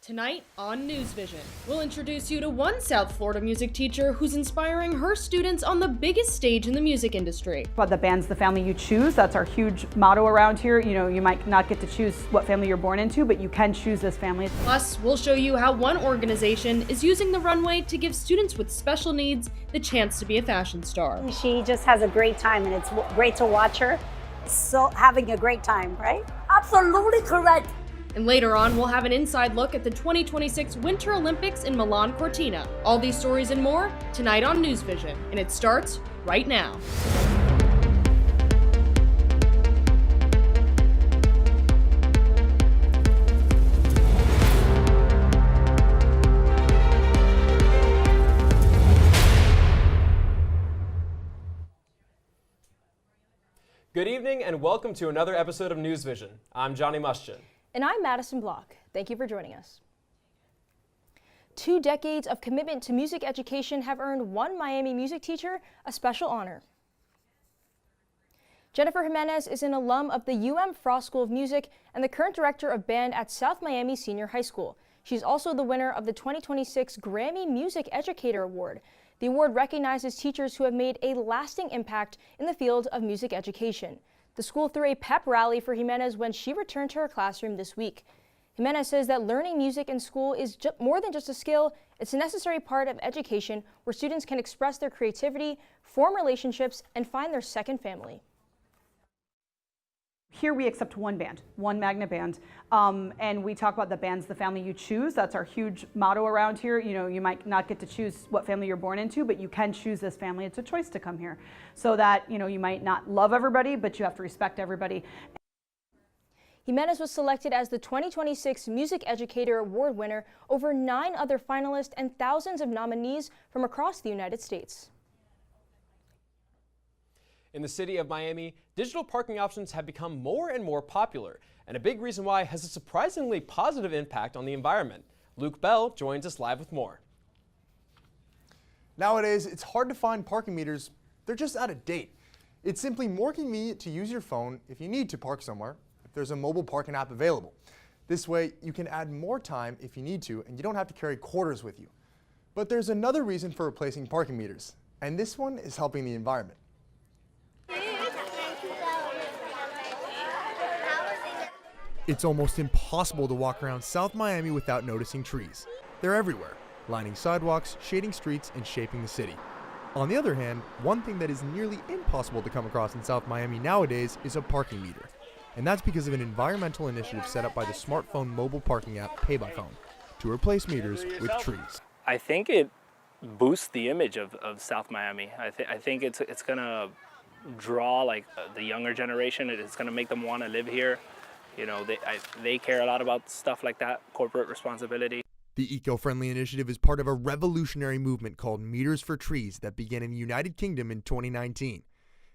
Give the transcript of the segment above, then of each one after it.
Tonight on NewsVision, we'll introduce you to one South Florida music teacher who's inspiring her students on the biggest stage in the music industry. But the band's the family you choose. That's our huge motto around here. You know, you might not get to choose what family you're born into, but you can choose this family. Plus, we'll show you how one organization is using the runway to give students with special needs the chance to be a fashion star. She just has a great time, and it's great to watch her. So having a great time, right? Absolutely correct. And later on, we'll have an inside look at the 2026 Winter Olympics in Milan Cortina. All these stories and more tonight on NewsVision, and it starts right now. Good evening and welcome to another episode of NewsVision. I'm Johnny Muschin. And I'm Madison Block. Thank you for joining us. 2 decades of commitment to music education have earned one Miami music teacher a special honor. Jennifer Jimenez is an alum of the Frost School of Music and the current director of band at South Miami Senior High School. She's also the winner of the 2026 Grammy Music Educator Award. The award recognizes teachers who have made a lasting impact in the field of music education. The school threw a pep rally for Jimenez when she returned to her classroom this week. Jimenez says that learning music in school is more than just a skill, it's a necessary part of education where students can express their creativity, form relationships, and find their second family. Here we accept one band, one magnet band, and we talk about the band's the family you choose. That's our huge motto around here. You know, you might not get to choose what family you're born into, but you can choose this family. It's a choice to come here. So that, you know, you might not love everybody, but you have to respect everybody. Jimenez was selected as the 2026 Music Educator Award winner over 9 other finalists and thousands of nominees from across the United States. In the city of Miami, digital parking options have become more and more popular, and a big reason why has a surprisingly positive impact on the environment. Luke Bell joins us live with more. Nowadays, it's hard to find parking meters. They're just out of date. It's simply more convenient to use your phone if you need to park somewhere, if there's a mobile parking app available. This way, you can add more time if you need to, and you don't have to carry quarters with you. But there's another reason for replacing parking meters, and this one is helping the environment. It's almost impossible to walk around South Miami without noticing trees. They're everywhere, lining sidewalks, shading streets, and shaping the city. On the other hand, one thing that is nearly impossible to come across in South Miami nowadays is a parking meter. And that's because of an environmental initiative set up by the smartphone mobile parking app Pay by Phone to replace meters with trees. I think it boosts the image of South Miami. I think it's going to draw like the younger generation. It's going to make them want to live here. You know, they care a lot about stuff like that, corporate responsibility. The eco-friendly initiative is part of a revolutionary movement called Meters for Trees that began in the United Kingdom in 2019.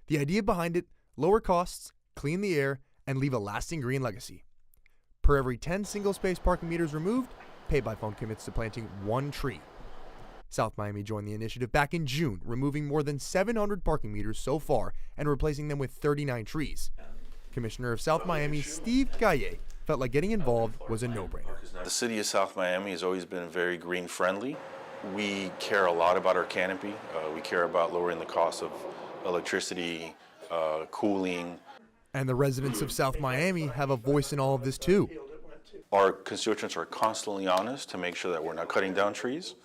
The idea behind it, lower costs, clean the air, and leave a lasting green legacy. Per every 10 single-space parking meters removed, Pay by Phone commits to planting 1 tree. South Miami joined the initiative back in June, removing more than 700 parking meters so far and replacing them with 39 trees. Commissioner of South Miami, Steve Galle, felt like getting involved was a no-brainer. The city of South Miami has always been very green-friendly. We care a lot about our canopy. We care about lowering the cost of electricity, cooling. And the residents of South Miami have a voice in all of this too. Our constituents are constantly on us to make sure that we're not cutting down trees,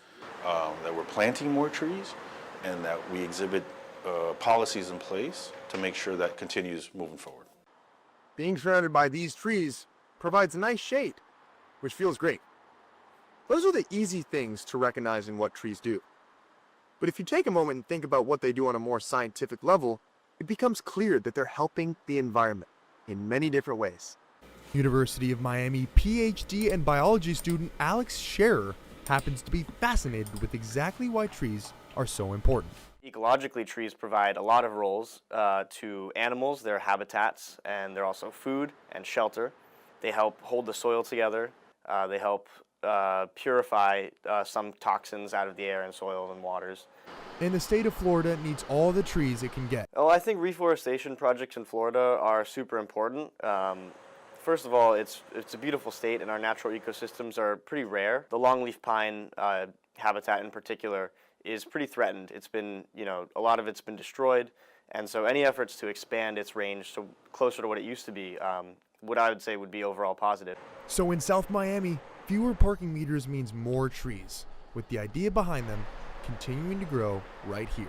that we're planting more trees, and that we exhibit policies in place to make sure that continues moving forward. Being surrounded by these trees provides a nice shade, which feels great. Those are the easy things to recognize in what trees do. But if you take a moment and think about what they do on a more scientific level, it becomes clear that they're helping the environment in many different ways. University of Miami PhD and biology student Alex Scherer happens to be fascinated with exactly why trees are so important. Ecologically, trees provide a lot of roles to animals, their habitats, and they're also food and shelter. They help hold the soil together. They help purify some toxins out of the air and soils and waters. And the state of Florida needs all the trees it can get. Oh, I think reforestation projects in Florida are super important. First of all, it's a beautiful state, and our natural ecosystems are pretty rare. The longleaf pine habitat in particular is pretty threatened. It's been, a lot of it's been destroyed, and so any efforts to expand its range to closer to what it used to be, what I would say would be overall positive. So in South Miami, fewer parking meters means more trees, with the idea behind them continuing to grow right here.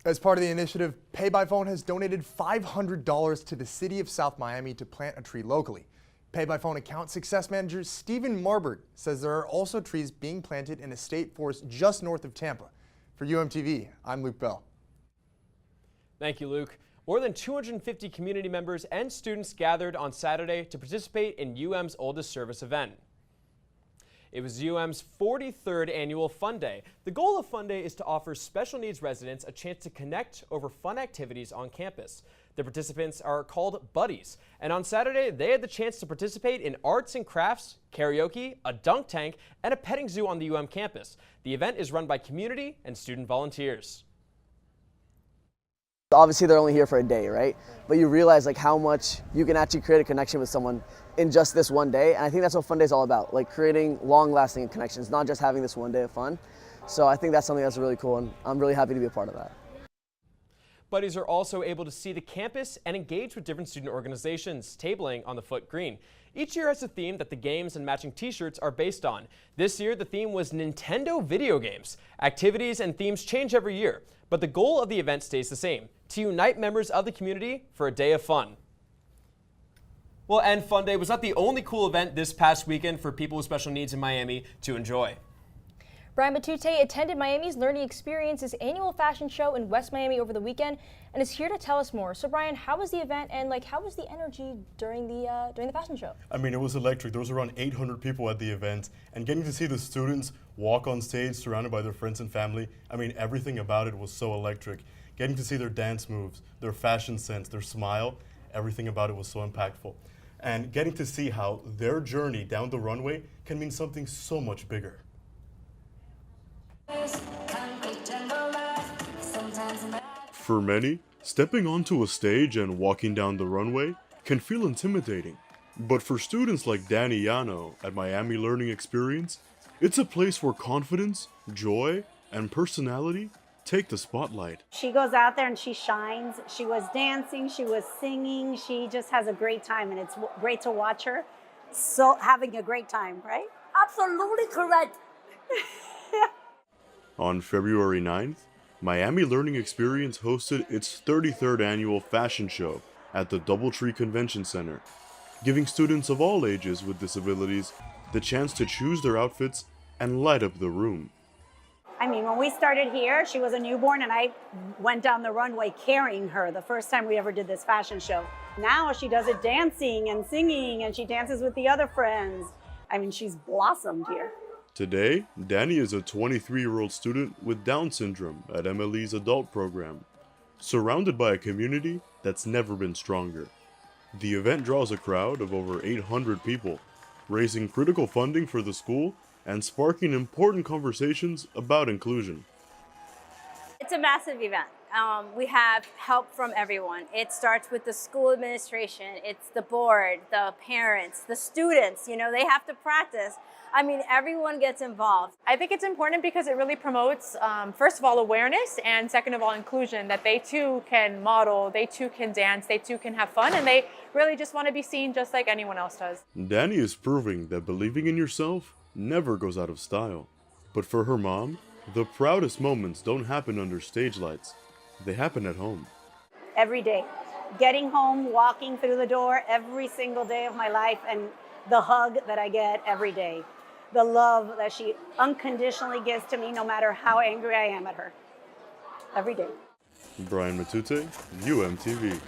As part of the initiative, Pay by Phone has donated $500 to the city of South Miami to plant a tree locally. Pay by Phone account success manager Stephen Marbert says there are also trees being planted in a state forest just north of Tampa. For UMTV, I'm Luke Bell. Thank you, Luke. More than 250 community members and students gathered on Saturday to participate in UM's oldest service event. It was UM's 43rd annual Fun Day. The goal of Fun Day is to offer special needs residents a chance to connect over fun activities on campus. The participants are called Buddies, and on Saturday they had the chance to participate in arts and crafts, karaoke, a dunk tank, and a petting zoo on the UM campus. The event is run by community and student volunteers. Obviously they're only here for a day, right? But you realize like how much you can actually create a connection with someone in just this one day. And I think that's what Fun Day is all about, like creating long-lasting connections, not just having this one day of fun. So I think that's something that's really cool, and I'm really happy to be a part of that. Buddies are also able to see the campus and engage with different student organizations, tabling on the Foot Green. Each year has a theme that the games and matching t-shirts are based on. This year, the theme was Nintendo video games. Activities and themes change every year, but the goal of the event stays the same: to unite members of the community for a day of fun. Well, and Fun Day was not the only cool event this past weekend for people with special needs in Miami to enjoy. Brian Matute attended Miami's Learning Experience's annual fashion show in West Miami over the weekend and is here to tell us more. So Brian, how was the event, and how was the energy during the fashion show? I mean, it was electric. There was around 800 people at the event, and getting to see the students walk on stage surrounded by their friends and family, I mean, everything about it was so electric. Getting to see their dance moves, their fashion sense, their smile, everything about it was so impactful. And getting to see how their journey down the runway can mean something so much bigger. For many, stepping onto a stage and walking down the runway can feel intimidating. But for students like Danny Yano at Miami Learning Experience, it's a place where confidence, joy, and personality take the spotlight. She goes out there and she shines. She was dancing, she was singing. She just has a great time, and it's great to watch her. So having a great time, right? Absolutely correct. On February 9th, Miami Learning Experience hosted its 33rd annual fashion show at the DoubleTree Convention Center, giving students of all ages with disabilities the chance to choose their outfits and light up the room. I mean, when we started here, she was a newborn, and I went down the runway carrying her the first time we ever did this fashion show. Now she does it dancing and singing, and she dances with the other friends. I mean, she's blossomed here. Today, Danny is a 23-year-old student with Down syndrome at MLE's adult program, surrounded by a community that's never been stronger. The event draws a crowd of over 800 people, raising critical funding for the school and sparking important conversations about inclusion. It's a massive event. We have help from everyone. It starts with the school administration, it's the board, the parents, the students, they have to practice. I mean, everyone gets involved. I think it's important because it really promotes, first of all, awareness, and second of all, inclusion, that they too can model, they too can dance, they too can have fun, and they really just want to be seen just like anyone else does. Danny is proving that believing in yourself never goes out of style. But for her mom, the proudest moments don't happen under stage lights. They happen at home. Every day. Getting home, walking through the door every single day of my life, and the hug that I get every day. The love that she unconditionally gives to me, no matter how angry I am at her. Every day. Brian Matute, UMTV.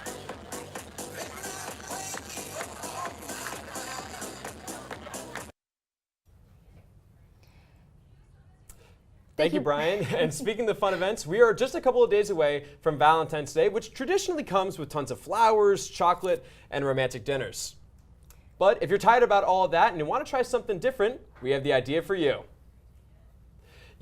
Thank you, Brian. And speaking of fun events, we are just a couple of days away from Valentine's Day, which traditionally comes with tons of flowers, chocolate, and romantic dinners. But if you're tired about all of that and you want to try something different, we have the idea for you.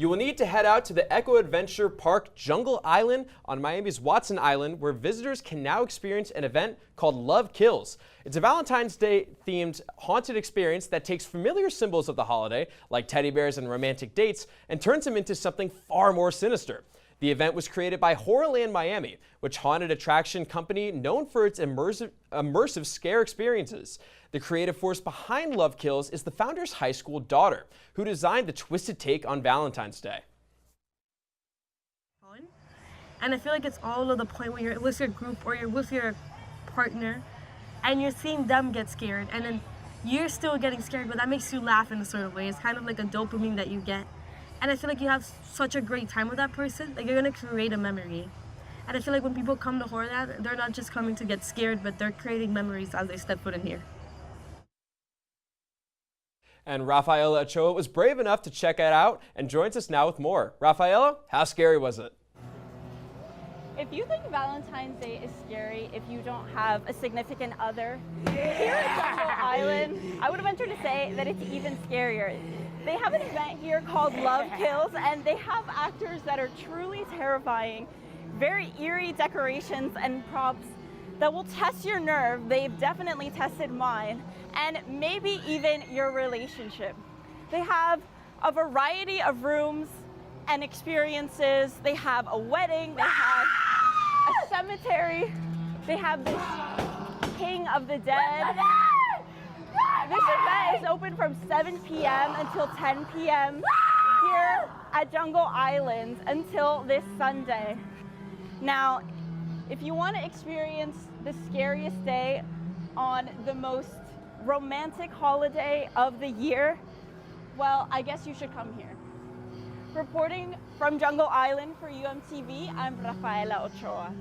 You will need to head out to the Echo Adventure Park Jungle Island on Miami's Watson Island, where visitors can now experience an event called Love Kills. It's a Valentine's Day themed haunted experience that takes familiar symbols of the holiday, like teddy bears and romantic dates, and turns them into something far more sinister. The event was created by Horrorland Miami, which haunted attraction company known for its immersive scare experiences. The creative force behind Love Kills is the founder's high school daughter, who designed the twisted take on Valentine's Day. And I feel like it's all to the point where you're with your group or you're with your partner and you're seeing them get scared, and then you're still getting scared, but that makes you laugh in a sort of way. It's kind of like a dopamine that you get. And I feel like you have such a great time with that person, like you're gonna create a memory. And I feel like when people come to Horrorland, they're not just coming to get scared, but they're creating memories as they step foot in here. And Rafaela Ochoa was brave enough to check it out and joins us now with more. Rafaela, how scary was it? If you think Valentine's Day is scary if you don't have a significant other, here at Jungle Island, I would venture to say that it's even scarier. They have an event here called Love Kills, and they have actors that are truly terrifying, very eerie decorations and props that will test your nerve. They've definitely tested mine, and maybe even your relationship. They have a variety of rooms and experiences. They have a wedding, they have a cemetery, they have this King of the Dead. This event is open from 7 p.m. until 10 p.m. here at Jungle Island until this Sunday. Now, if you want to experience the scariest day on the most romantic holiday of the year, well, I guess you should come here. Reporting from Jungle Island for UMTV, I'm Rafaela Ochoa.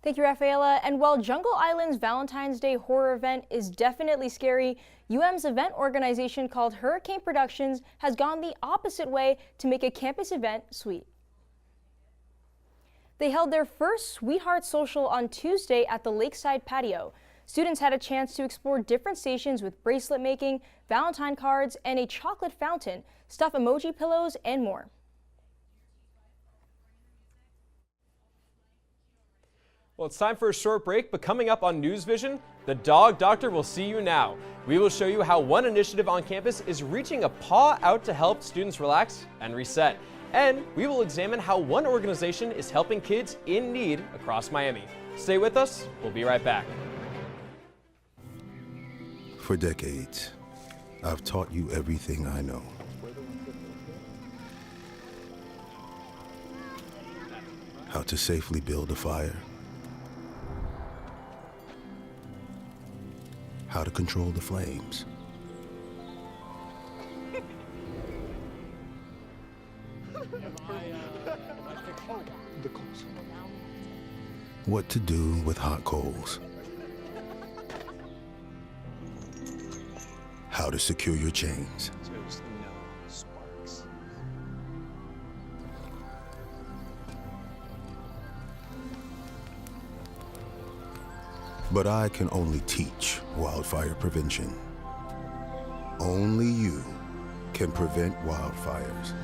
Thank you, Rafaela. And while Jungle Island's Valentine's Day horror event is definitely scary, UM's event organization called Hurricane Productions has gone the opposite way to make a campus event sweet. They held their first Sweetheart Social on Tuesday at the Lakeside Patio. Students had a chance to explore different stations with bracelet making, Valentine cards, and a chocolate fountain, stuffed emoji pillows, and more. Well, it's time for a short break, but coming up on NewsVision, the Dog Doctor will see you now. We will show you how one initiative on campus is reaching a paw out to help students relax and reset. And we will examine how one organization is helping kids in need across Miami. Stay with us, we'll be right back. For decades, I've taught you everything I know. How to safely build a fire. How to control the flames. What to do with hot coals. How to secure your chains. There's no sparks. But I can only teach wildfire prevention. Only you can prevent wildfires.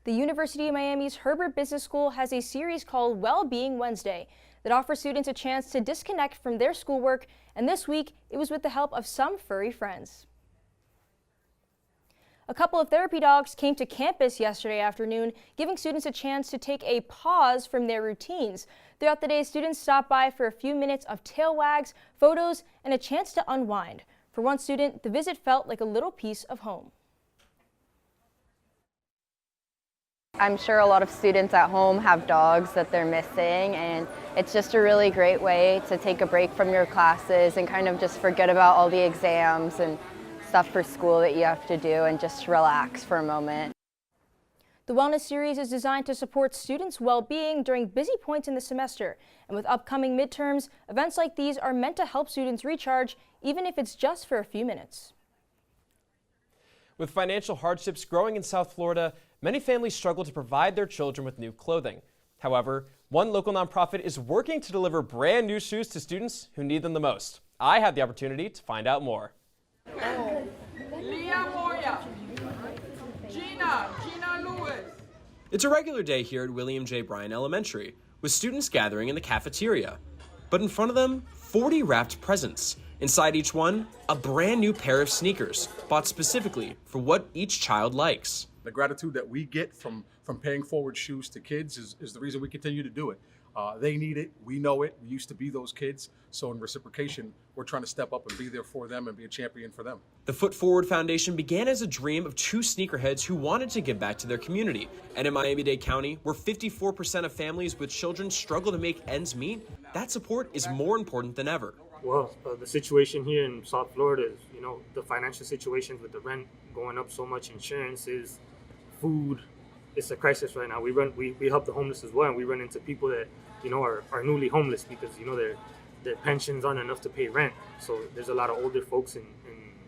The University of Miami's Herbert Business School has a series called Well-Being Wednesday that offers students a chance to disconnect from their schoolwork, and this week it was with the help of some furry friends. A couple of therapy dogs came to campus yesterday afternoon, giving students a chance to take a pause from their routines. Throughout the day, students stopped by for a few minutes of tail wags, photos, and a chance to unwind. For one student, the visit felt like a little piece of home. I'm sure a lot of students at home have dogs that they're missing, and it's just a really great way to take a break from your classes and kind of just forget about all the exams and stuff for school that you have to do and just relax for a moment. The Wellness Series is designed to support students' well-being during busy points in the semester. And with upcoming midterms, events like these are meant to help students recharge, even if it's just for a few minutes. With financial hardships growing in South Florida, many families struggle to provide their children with new clothing. However, one local nonprofit is working to deliver brand new shoes to students who need them the most. I had the opportunity to find out more. It's a regular day here at William J. Bryan Elementary, with students gathering in the cafeteria. But in front of them, 40 wrapped presents. Inside each one, a brand new pair of sneakers, bought specifically for what each child likes. The gratitude that we get from paying forward shoes to kids is the reason we continue to do it. They need it, we know it, we used to be those kids, so in reciprocation, we're trying to step up and be there for them and be a champion for them. The Foot Forward Foundation began as a dream of two sneakerheads who wanted to give back to their community. And in Miami-Dade County, where 54% of families with children struggle to make ends meet, that support is more important than ever. Well, the situation here in South Florida is, the financial situation with the rent going up so much, insurances, food. It's a crisis right now. We help the homeless as well, and we run into people that, are newly homeless because, their pensions aren't enough to pay rent. So there's a lot of older folks in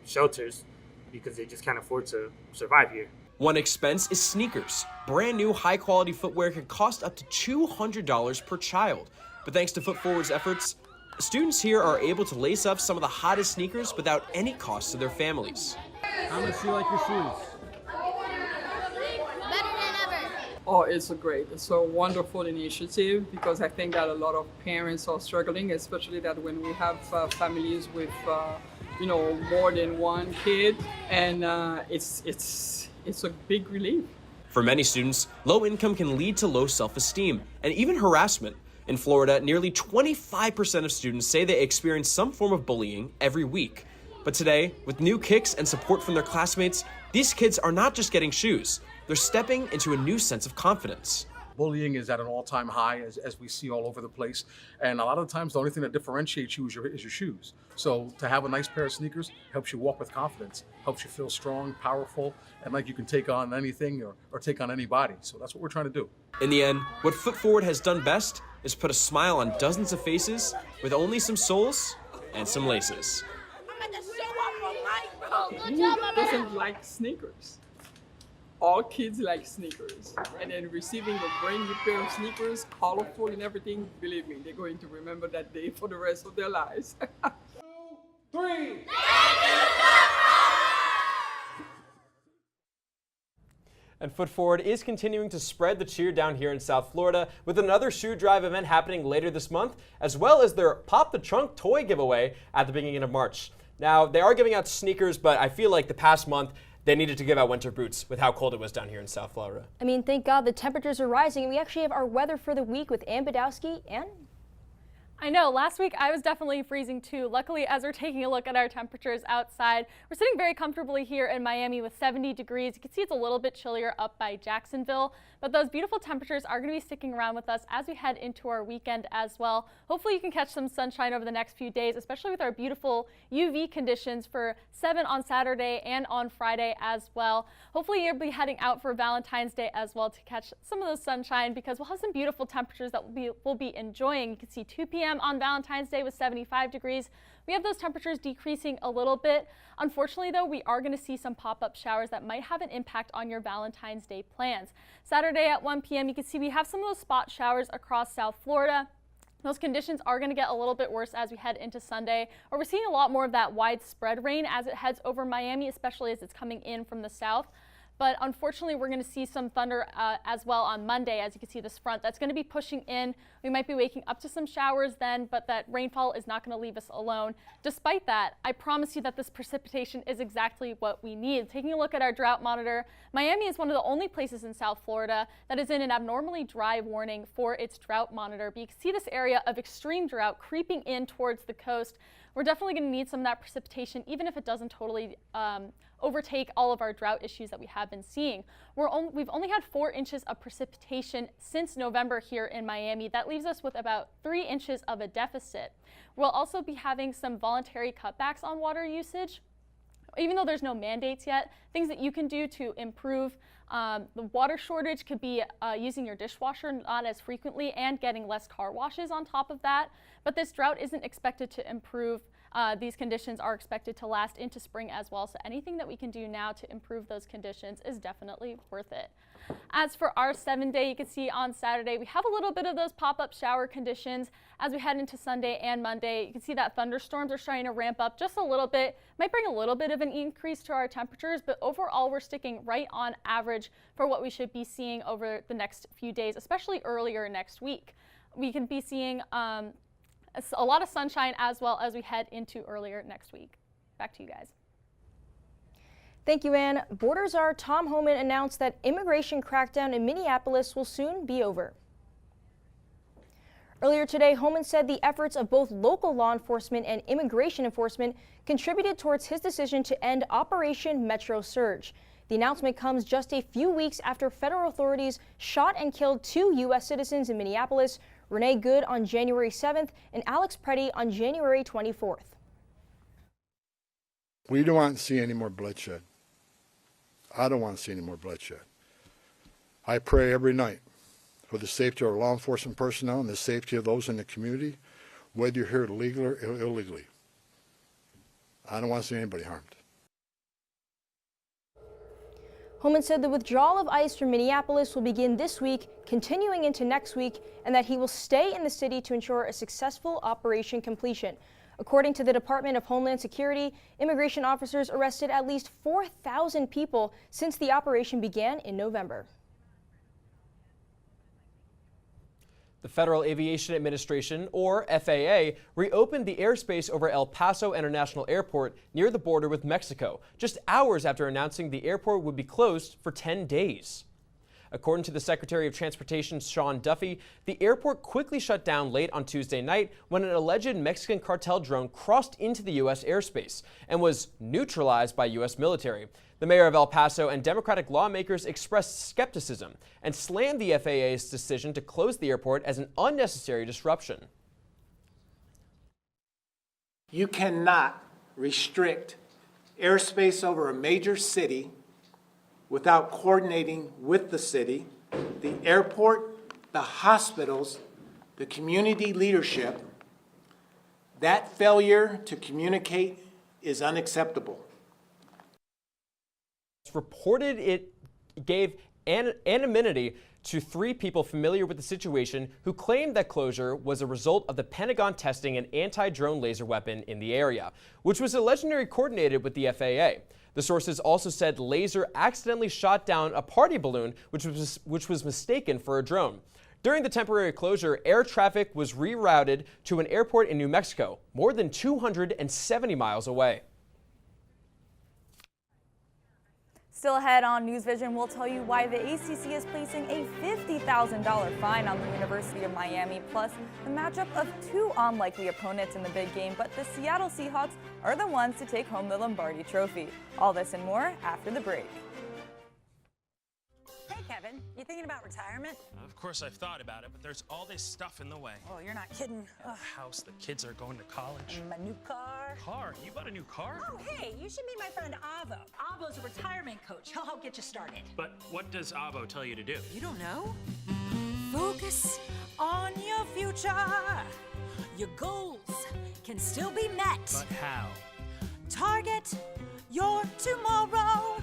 shelters because they just can't afford to survive here. One expense is sneakers. Brand new high-quality footwear can cost up to $200 per child. But thanks to Foot Forward's efforts, students here are able to lace up some of the hottest sneakers without any cost to their families. How much do you like your shoes? Oh, it's a wonderful initiative because I think that a lot of parents are struggling, especially that when we have families with, more than one kid, and it's a big relief. For many students, low income can lead to low self-esteem and even harassment. In Florida, nearly 25% of students say they experience some form of bullying every week. But today, with new kicks and support from their classmates, these kids are not just getting shoes. They're stepping into a new sense of confidence. Bullying is at an all-time high, as we see all over the place. And a lot of the times, the only thing that differentiates you is your shoes. So to have a nice pair of sneakers helps you walk with confidence, helps you feel strong, powerful, and like you can take on anything or take on anybody. So that's what we're trying to do. In the end, what Foot Forward has done best is put a smile on dozens of faces with only some soles and some laces. Who doesn't like sneakers? All kids like sneakers, and then receiving a brand new pair of sneakers, colorful and everything, believe me, they're going to remember that day for the rest of their lives. 2, 3! And Foot Forward is continuing to spread the cheer down here in South Florida with another shoe drive event happening later this month, as well as their Pop the Trunk toy giveaway at the beginning of March. Now, they are giving out sneakers, but I feel like the past month, they needed to give out winter boots with how cold it was down here in South Florida. I mean, thank God the temperatures are rising, and we actually have our weather for the week with Ann Badowski. Ann? I know, last week I was definitely freezing too. Luckily, as we're taking a look at our temperatures outside, we're sitting very comfortably here in Miami with 70 degrees. You can see it's a little bit chillier up by Jacksonville, but those beautiful temperatures are going to be sticking around with us as we head into our weekend as well. Hopefully you can catch some sunshine over the next few days, especially with our beautiful UV conditions for 7 on Saturday and on Friday as well. Hopefully you'll be heading out for Valentine's Day as well to catch some of those sunshine because we'll have some beautiful temperatures that we'll be enjoying. You can see 2 p.m. on Valentine's Day with 75 degrees. We have those temperatures decreasing a little bit. Unfortunately, though, we are going to see some pop-up showers that might have an impact on your Valentine's Day plans. Saturday at 1 p.m., you can see we have some of those spot showers across South Florida. Those conditions are going to get a little bit worse as we head into Sunday, or we're seeing a lot more of that widespread rain as it heads over Miami, especially as it's coming in from the south. But unfortunately, we're going to see some thunder as well on Monday. As you can see, this front that's going to be pushing in. We might be waking up to some showers then, but that rainfall is not going to leave us alone. Despite that, I promise you that this precipitation is exactly what we need. Taking a look at our drought monitor, Miami is one of the only places in South Florida that is in an abnormally dry warning for its drought monitor. But you can see this area of extreme drought creeping in towards the coast. We're definitely going to need some of that precipitation, even if it doesn't totally overtake all of our drought issues that we have been seeing. We've only had 4 inches of precipitation since November here in Miami. That leaves us with about 3 inches of a deficit. We'll also be having some voluntary cutbacks on water usage even though there's no mandates yet, things that you can do to improve the water shortage could be using your dishwasher not as frequently and getting less car washes on top of that. But this drought isn't expected to improve. These conditions are expected to last into spring as well, so anything that we can do now to improve those conditions is definitely worth it. As for our 7-day, you can see on Saturday, we have a little bit of those pop-up shower conditions as we head into Sunday and Monday. You can see that thunderstorms are starting to ramp up just a little bit. Might bring a little bit of an increase to our temperatures, but overall we're sticking right on average for what we should be seeing over the next few days, especially earlier next week. We can be seeing a lot of sunshine as well as we head into earlier next week. Back to you guys. Thank you, Ann. Border Czar Tom Homan announced that immigration crackdown in Minneapolis will soon be over. Earlier today, Homan said the efforts of both local law enforcement and immigration enforcement contributed towards his decision to end Operation Metro Surge. The announcement comes just a few weeks after federal authorities shot and killed 2 U.S. citizens in Minneapolis, Renee Good on January 7th and Alex Preddy on January 24th. We don't want to see any more bloodshed. I don't want to see any more bloodshed. I pray every night for the safety of our law enforcement personnel and the safety of those in the community, whether you're here legally or illegally. I don't want to see anybody harmed. Homan said the withdrawal of ICE from Minneapolis will begin this week, continuing into next week, and that he will stay in the city to ensure a successful operation completion. According to the Department of Homeland Security, immigration officers arrested at least 4,000 people since the operation began in November. The Federal Aviation Administration, or FAA, reopened the airspace over El Paso International Airport near the border with Mexico, just hours after announcing the airport would be closed for 10 days. According to the Secretary of Transportation, Sean Duffy, the airport quickly shut down late on Tuesday night when an alleged Mexican cartel drone crossed into the U.S. airspace and was neutralized by U.S. military. The mayor of El Paso and Democratic lawmakers expressed skepticism and slammed the FAA's decision to close the airport as an unnecessary disruption. You cannot restrict airspace over a major city without coordinating with the city, the airport, the hospitals, the community leadership. That failure to communicate is unacceptable. It's reported it gave anonymity to 3 people familiar with the situation who claimed that closure was a result of the Pentagon testing an anti-drone laser weapon in the area, which was allegedly coordinated with the FAA. The sources also said laser accidentally shot down a party balloon, which was mistaken for a drone. During the temporary closure, air traffic was rerouted to an airport in New Mexico, more than 270 miles away. Still ahead on NewsVision, we'll tell you why the ACC is placing a $50,000 fine on the University of Miami, plus the matchup of 2 unlikely opponents in the big game, but the Seattle Seahawks are the ones to take home the Lombardi Trophy. All this and more after the break. Hey, Kevin, you thinking about retirement? Of course I've thought about it, but there's all this stuff in the way. Oh, you're not kidding. The house, the kids are going to college. My new car. Car? You bought a new car? Oh, hey, you should meet my friend Avo. Avo's a retirement coach. He'll help get you started. But what does Avo tell you to do? You don't know? Focus on your future. Your goals can still be met. But how? Target your tomorrow.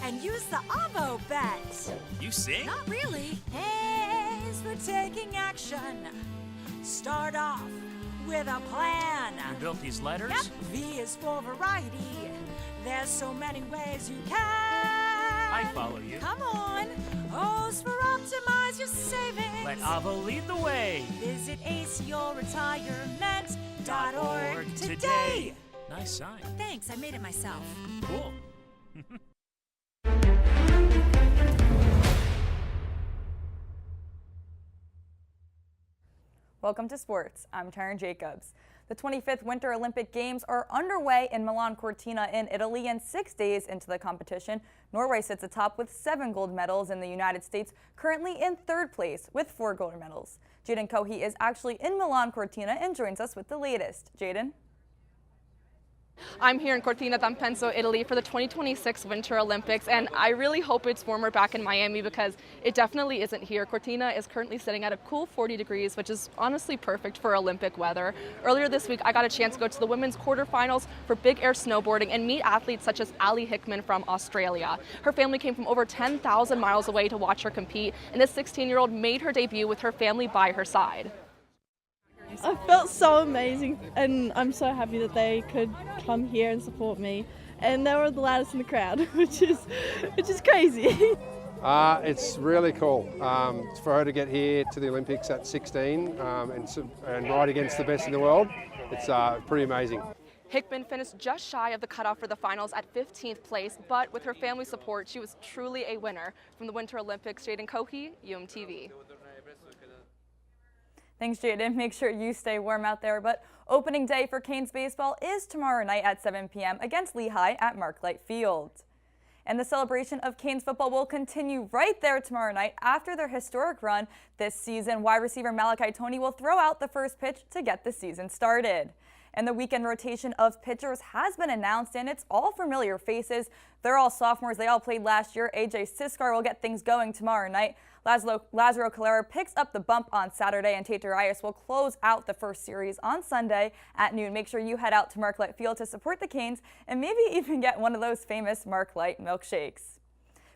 And use the Avo bet. You sing? Not really. A is for taking action. Start off with a plan. You built these letters? Yep. V is for variety. There's so many ways you can. I follow you. Come on. O's for optimize your savings. Let Avo lead the way. Visit aceyourretirement.org today. Nice sign. Thanks, I made it myself. Cool. Welcome to sports. I'm Taryn Jacobs. The 25th Winter Olympic Games are underway in Milan Cortina in Italy, and 6 days into the competition, Norway sits atop with 7 gold medals, and the United States currently in 3rd place with 4 gold medals. Jaden Cohey is actually in Milan Cortina and joins us with the latest. Jaden? I'm here in Cortina d'Ampezzo, Italy for the 2026 Winter Olympics, and I really hope it's warmer back in Miami because it definitely isn't here. Cortina is currently sitting at a cool 40 degrees, which is honestly perfect for Olympic weather. Earlier this week, I got a chance to go to the women's quarterfinals for big air snowboarding and meet athletes such as Ali Hickman from Australia. Her family came from over 10,000 miles away to watch her compete, and this 16-year-old made her debut with her family by her side. I felt so amazing, and I'm so happy that they could come here and support me. And they were the loudest in the crowd, which is crazy. It's really cool for her to get here to the Olympics at 16 and ride against the best in the world. It's pretty amazing. Hickman finished just shy of the cutoff for the finals at 15th place, but with her family support, she was truly a winner. From the Winter Olympics, Jaden Kohi, UMTV. Thanks, Jaden. Make sure you stay warm out there. But opening day for Canes baseball is tomorrow night at 7 p.m. against Lehigh at Marklight Field. And the celebration of Canes football will continue right there tomorrow night after their historic run this season. Wide receiver Malachi Toney will throw out the first pitch to get the season started. And the weekend rotation of pitchers has been announced, and it's all familiar faces. They're all sophomores. They all played last year. AJ Siskar will get things going tomorrow night. Lazaro Calera picks up the bump on Saturday, and Tate Darius will close out the first series on Sunday at noon. Make sure you head out to Marklight Field to support the Canes and maybe even get one of those famous Marklight milkshakes.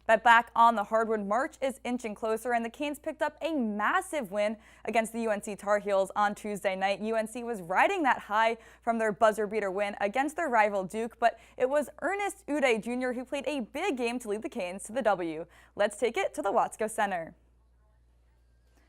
But back on the hardwood, March is inching closer, and the Canes picked up a massive win against the UNC Tar Heels on Tuesday night. UNC was riding that high from their buzzer-beater win against their rival Duke, but it was Ernest Uday Jr. who played a big game to lead the Canes to the W. Let's take it to the Watsco Center.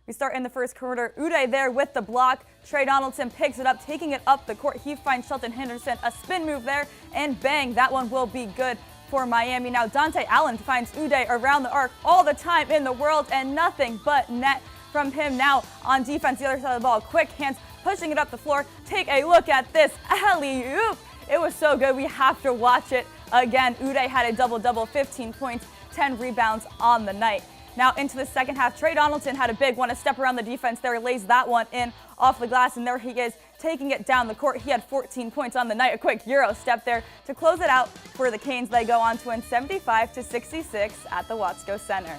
We start in the first quarter. Uday there with the block. Trey Donaldson picks it up, taking it up the court. He finds Shelton Henderson, a spin move there, and bang, that one will be good for Miami. Now Dante Allen finds Uday around the arc all the time in the world, and nothing but net from him. Now on defense, the other side of the ball, quick hands, pushing it up the floor. Take a look at this alley-oop. It was so good, we have to watch it again. Uday had a double-double, 15 points, 10 rebounds on the night. Now into the second half, Trey Donaldson had a big one, a step around the defense there, lays that one in off the glass, and there he is taking it down the court. He had 14 points on the night, a quick Euro step there to close it out for the Canes. They go on to win 75-66 at the Watsco Center.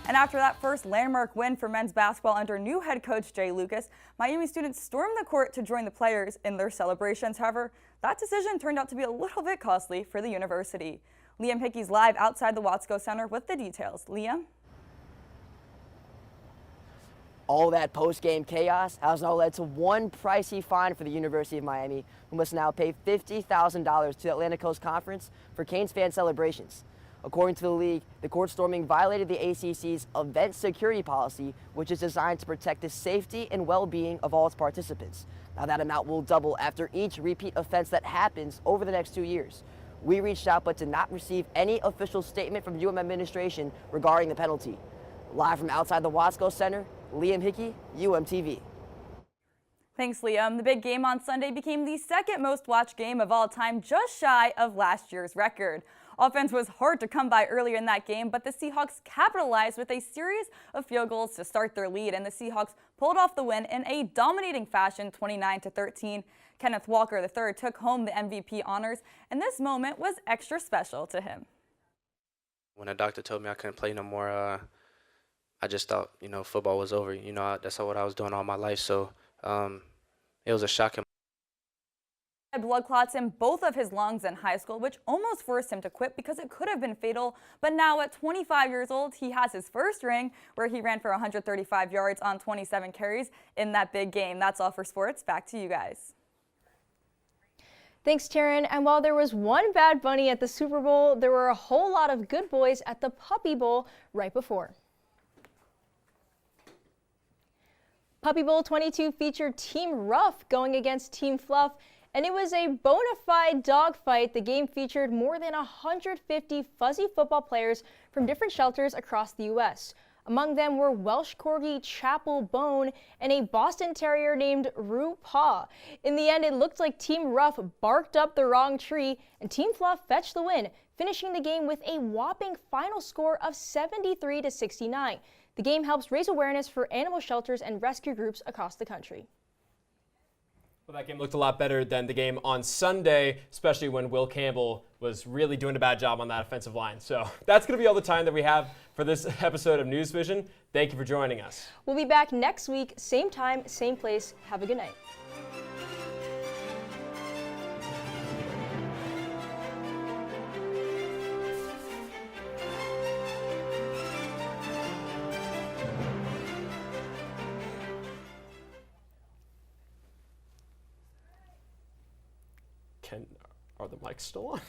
And after that first landmark win for men's basketball under new head coach Jay Lucas, Miami students stormed the court to join the players in their celebrations. However, that decision turned out to be a little bit costly for the university. Liam Hickey's live outside the Watsco Center with the details. Liam? All that post-game chaos has now led to one pricey fine for the University of Miami, who must now pay $50,000 to the Atlantic Coast Conference for Canes fan celebrations. According to the league, the court storming violated the ACC's event security policy, which is designed to protect the safety and well-being of all its participants. Now that amount will double after each repeat offense that happens over the next 2 years. We reached out but did not receive any official statement from UM administration regarding the penalty. Live from outside the Watsco Center, Liam Hickey, UMTV. Thanks, Liam. The big game on Sunday became the second most watched game of all time, just shy of last year's record. Offense was hard to come by earlier in that game, but the Seahawks capitalized with a series of field goals to start their lead, and the Seahawks pulled off the win in a dominating fashion, 29-13. Kenneth Walker III took home the MVP honors, and this moment was extra special to him. When the doctor told me I couldn't play no more, I just thought, football was over. That's what I was doing all my life. So it was a shock. Had blood clots in both of his lungs in high school, which almost forced him to quit because it could have been fatal. But now at 25 years old, he has his first ring where he ran for 135 yards on 27 carries in that big game. That's all for sports. Back to you guys. Thanks, Taryn. And while there was one bad bunny at the Super Bowl, there were a whole lot of good boys at the Puppy Bowl right before. Puppy Bowl 22 featured Team Rough going against Team Fluff, and it was a bona fide dogfight. The game featured more than 150 fuzzy football players from different shelters across the U.S. Among them were Welsh Corgi Chapel Bone and a Boston Terrier named Roo Paw. In the end, it looked like Team Rough barked up the wrong tree, and Team Fluff fetched the win, finishing the game with a whopping final score of 73-69. The game helps raise awareness for animal shelters and rescue groups across the country. Well, that game looked a lot better than the game on Sunday, especially when Will Campbell was really doing a bad job on that offensive line. So that's going to be all the time that we have for this episode of NewsVision. Thank you for joining us. We'll be back next week, same time, same place. Have a good night. Are the mics still on?